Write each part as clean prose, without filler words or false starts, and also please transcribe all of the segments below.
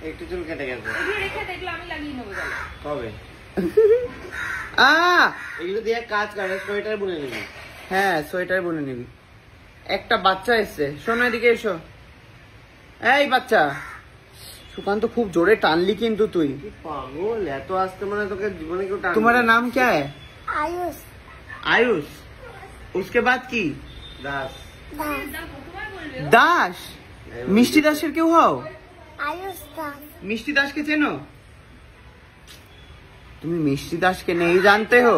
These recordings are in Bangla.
একটু চুল কেটে গেছে, রেখে দেখলো আমি লাগিয়ে নেবো কবে এগুলো দিয়ে কাজ করে, সোয়েটার বুনে নিবি। হ্যাঁ সোয়েটার বুনে নিবি। একটা বাচ্চা এসছে, শোনো এদিকে এসো। এই বাচ্চা, সুকান্ত খুব জোরে টানলি কিন্তু তুই। পাগল, এত আসতে মানে তোকে জীবনে কেউ টানবে। तुम्हारा नाम क्या है? आयुष। आयुष। उसके बाद की দাস। दास। मिष्टी दासेर क्यों हो? आयुष दास। मिष्टी दास के চেনো? তুমি মিষ্টি দাসকে নেই জানতে হো?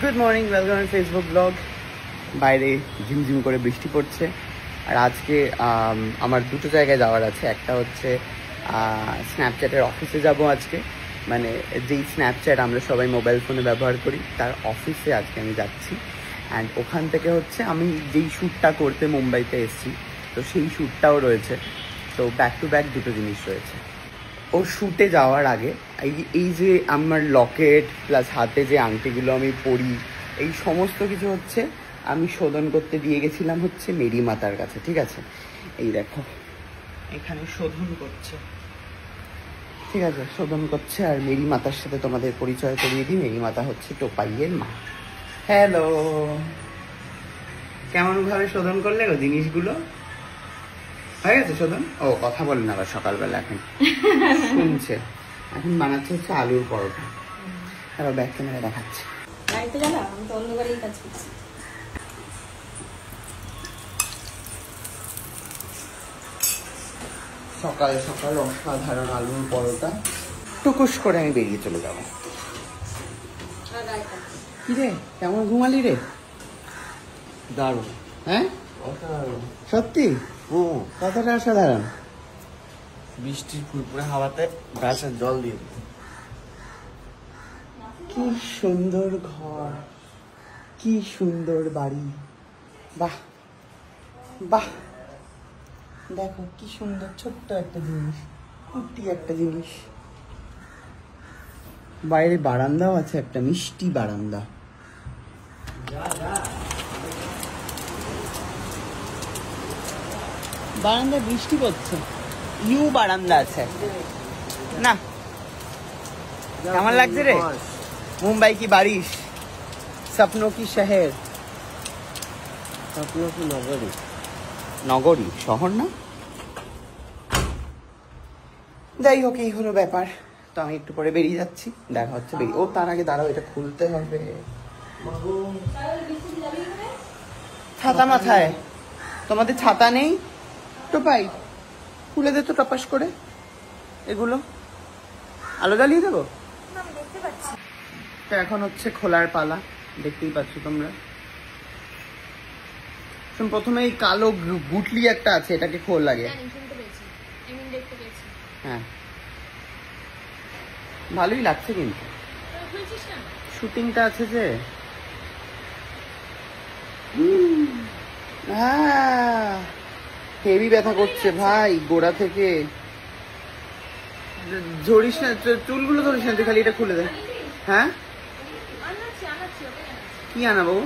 Good morning, welcome to Facebook blog. বাইরে ঝিমঝিম করে বৃষ্টি পড়ছে আর আজকে আমার দুটো জায়গায় যাওয়ার আছে। একটা হচ্ছে স্ন্যাপচ্যাটের অফিসে যাব আজকে, মানে যেই স্ন্যাপচ্যাট আমরা সবাই মোবাইল ফোনে ব্যবহার করি তার অফিসে আজকে আমি যাচ্ছি। অ্যান্ড ওখান থেকে হচ্ছে আমি যেই শ্যুটটা করতে মুম্বাইতে এসেছি, তো সেই শ্যুটটাও রয়েছে। তো ব্যাক টু ব্যাক দুটো জিনিস রয়েছে। ও শ্যুটে যাওয়ার আগে এই যে আমার লকেট প্লাস হাতে যে আংটিগুলো আমি পরি, এই সমস্ত কিছু হচ্ছে আমি শোধন করতে দিয়ে গেছিলাম হচ্ছে মেরি মাতার কাছে, ঠিক আছে? এই দেখো এখানে শোধন করছে, ঠিক আছে? শোধন করছে। আর মেরি মাতার সাথে তোমাদের পরিচয় করিয়ে দিই। মেরি মাতা হচ্ছে টোপাইয়ের মা। হ্যালো, কেমন ভাবে শোধন করলে গো জিনিসগুলো? হয়ে গেছে শোধন? ও কথা বলে না আবার সকালবেলা, এখন শুনছে। এখন বানাচ্ছে হচ্ছে আলুর পরোটা। আবার ব্যাক ক্যামেরা দেখাচ্ছে। বাড়িতে গেলাম, আমি তো অন্য বাড়িই কাজ করছি। সকাল সকাল অসাধারণ আলুর পরোটা টুকুস করে আমি বেরিয়ে চলে যাবো। কি রে, কেমন ঘুমালি রে? দারুণ। হ্যাঁ অসাধারণ। সত্যি? কতটা অসাধারণ? বৃষ্টির ফুরফুরে হাওয়াতে গাছের জল দিয়ে দিত। কি সুন্দর ঘর, কি সুন্দর বাড়ি। বাহ বাহ, দেখো কি সুন্দর ছোট্ট একটা জিনিস, কুটি একটা জিনিস। বাইরে বারান্দাও আছে, একটা মিষ্টি বারান্দা। বারান্দায় বৃষ্টি পড়ছে, ইউ বারান্দা আছে না? কেমন লাগছে রে? মুম্বাই কি বারিশ, স্বপ্নों की শহর। স্বপ্ন কি নগরী? নগরী, শহর না? যাই হোক, এই হলো ব্যাপার। তো আমি একটু পরে বেরিয়ে যাচ্ছি, দেখা হচ্ছে ও তার আগে দাঁড়াও, এটা খুলতে হবে। ছাতা মাথায়, তোমাদের ছাতা নেই? টোপাই খুলে দে তো টপাস করে। এগুলো আলো জ্বালিয়ে দেবো। তো এখন হচ্ছে খোলার পালা, দেখতেই পাচ্ছ তোমরা। প্রথমে এই কালো গুটলি একটা আছে, এটাকে খোল লাগে। হ্যাঁ ভালোই লাগছে কিন্তু শুটিংটা আছে যে। হেভি ব্যথা করছে ভাই গোড়া থেকে। ধরিস না চুলগুলো, ধরিস না তুই, খালি এটা খুলে দে। হ্যাঁ কি আনা বাবু?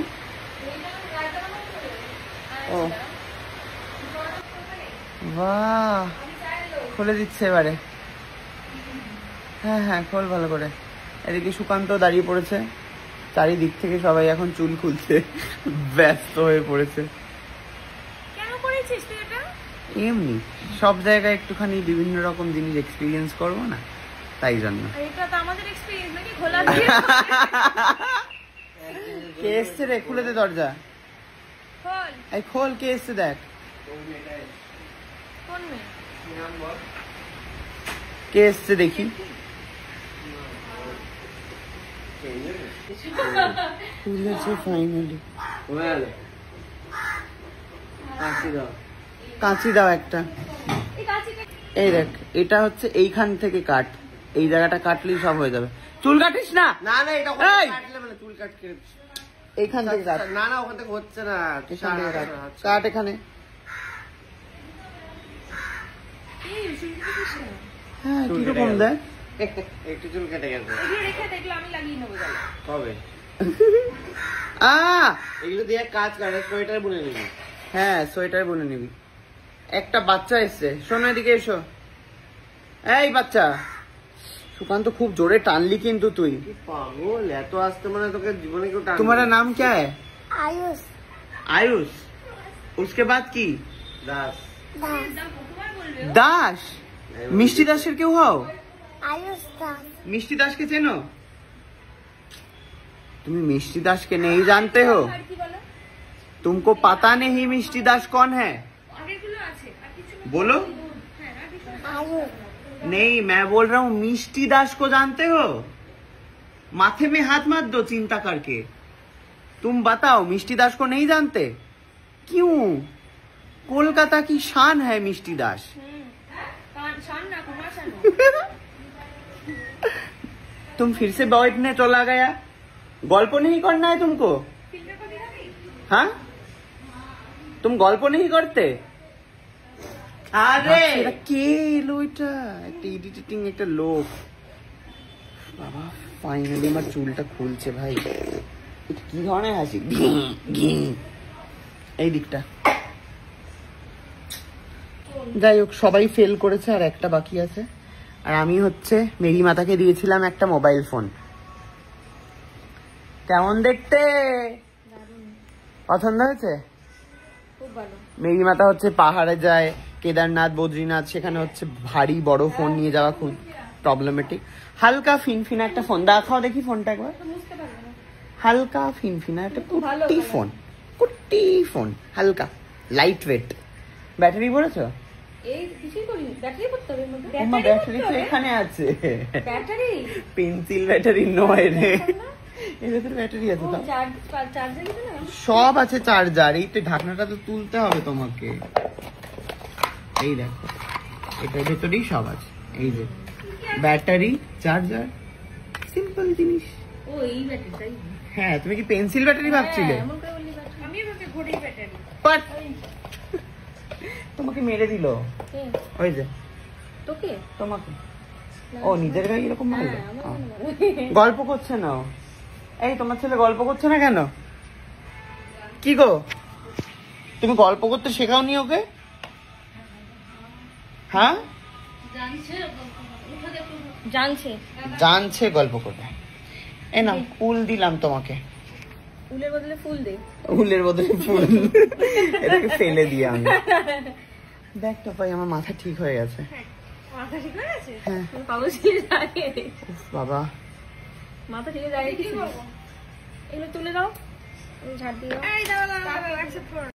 ও বাহ, খুলে দিচ্ছে এবারে। হ্যাঁ হ্যাঁ খোল ভালো করে। এদিকে সুকান্ত দাঁড়িয়ে পড়েছে, চারিদিক থেকে সবাই এখন চুল খুলতে ব্যস্ত হয়ে পড়েছে। কেন করেছিস তুই এটা? এমনি সব জায়গায় একটুখানি বিভিন্ন রকম জিনিস এক্সপিরিয়েন্স করবো না, তাই জন্য। এটা তো আমাদের এক্সপেরিয়েন্স নাকি, খোলা দিয়ে। কে এসছে রে? খুলে দে দরজা। খোল। এই খোল, কে এসছে দেখ। কোন মেয়ে? কে এসছে দেখি। খুলেছে ফাইনালি। কাঁচি দাও একটা। এই দেখ, এটা হচ্ছে এইখান থেকে কাট, এই জায়গাটা কাটলেই সব হয়ে যাবে। চুল কাটিস না। না না, এটা এই! কাটলে মানে চুল কাটকে। এইখান থেকে কাট। না না, ওখান থেকে হচ্ছে না। এখান থেকে কাট, কাট এখানে। হ্যাঁ কিরকম দেখ। একটু চুল কেটে গেছে, রেখে দেখলো আমি লাগিয়ে নেবো কবে এগুলো দিয়ে কাজ করে, সোয়েটার বুনে নিবি। হ্যাঁ সোয়েটার বুনে নিবি। একটা বাচ্চা এসছে, শোনো এদিকে এসো। এই বাচ্চা, সুকান্ত খুব জোরে টানলি কিন্তু তুই। পাগল, এত আসতে মানে তোকে জীবনে কেউ টান। तुम्हारा नाम क्या है? आयुष आयुष। उसके बाद की? दास দাস। মিষ্টি দাসের কেউ হও? आयुष दास मिष्टी दास के চেনো? তুমি मिष्टी दास के नहीं जानते हो? আর কি বলো? तुमको पता नहीं मिष्टी दास कौन है? আগেরগুলো আছে আর কিছু बोलो। হ্যাঁ আর কিছু आयुष नहीं, मैं बोल रहा हूँ मिष्टी दास को जानते हो? माथे में हाथ मत दो चिंता करके। तुम बताओ, मिष्टी दास को नहीं जानते? क्यों? कोलकाता की शान है मिष्टी दास। শান না কুমার শান तुम फिर से बैठने चला गया। गल्प नहीं करना है तुमको? ফিল্টার করে দিবি हाँ, तुम गल्प नहीं करते? আরে কে এলো এটা? একটা ইরিটেটিং একটা লোক। বাবা ফাইনালি আমার চুলটা খুলছে ভাই। এটা কি ধরনের হাসি? এই দিকটা। যাই হোক, সবাই ফেল করেছে, আর একটা বাকি আছে। আর আমি হচ্ছে মেরি মাতাকে দিয়েছিলাম একটা মোবাইল ফোন। কেমন দেখতে? পছন্দ হয়েছে? খুব ভালো মেরি মাতা হচ্ছে পাহাড়ে যায়, কেদারনাথ, বদ্রীনাথ, সেখানে হচ্ছে ভারী বড় ফোন নিয়ে যাওয়া খুব প্রবলেমেটিক। হালকা ফিনফিনা একটা ফোন দেখাও দেখি, ফোনটা একবার। বুঝতে পারবে না হালকা ফিনফিনা একটা কুট্টি ফোন, কুট্টি ফোন, হালকা লাইট ওয়েট। ব্যাটারি ভরেছো? এই কিছুই করিনি ব্যাটারি করতে হবে আমার ব্যাটারি তো এখানে আছে। ব্যাটারি পেন্সিল ব্যাটারি নয় রে, এর ভেতরে ব্যাটারি আছে তো। চার্জার দিবে না সব আছে চার্জার। এই তো ঢাকনাটা তো তুলতে হবে তোমাকে। এই দেখো, এটার ভেতরেই সব আছে। এই যে ব্যাটারি, চার্জার, সিম্পল জিনিস। ও এই ব্যাটারি তাই হ্যাঁ, তুমি কি পেন্সিল ব্যাটারি ভাবছিলে? এমন করে বললি ব্যাটারি আমি ভাবছি ঘড়ির ব্যাটারি বাট তোমাকে মেরে দিল। কে ওই যে তোকে তোমাকে। ও নিজের গায়ে এরকম মারলো? হ্যাঁ, আমার ও। মনে হয়। গল্প করছে না ও। এই তোমার ছেলে গল্প করছে না কেন? কি গো, তুমি গল্প করতে শেখাওনি ওকে? হ্যাঁ, জানছে জানছে গল্প করবে। এ না, ফুল দিলাম তোমাকে। উলের বদলে ফুল দে ফুলের বদলে ফুল। এটাকে ফেলে দিয়ে আমি। দেখ তো ভাই, আমার মাথা ঠিক হয়ে গেছে। মাথা ঠিক হয়ে গেছে হ্যাঁ। তুমি পাগল ছিলে দাঁড়িয়ে উফ, বাবা মাথা ঠিক দাঁড়িয়ে এগুলো তুলে দাও ঝাড় দিয়ে দাও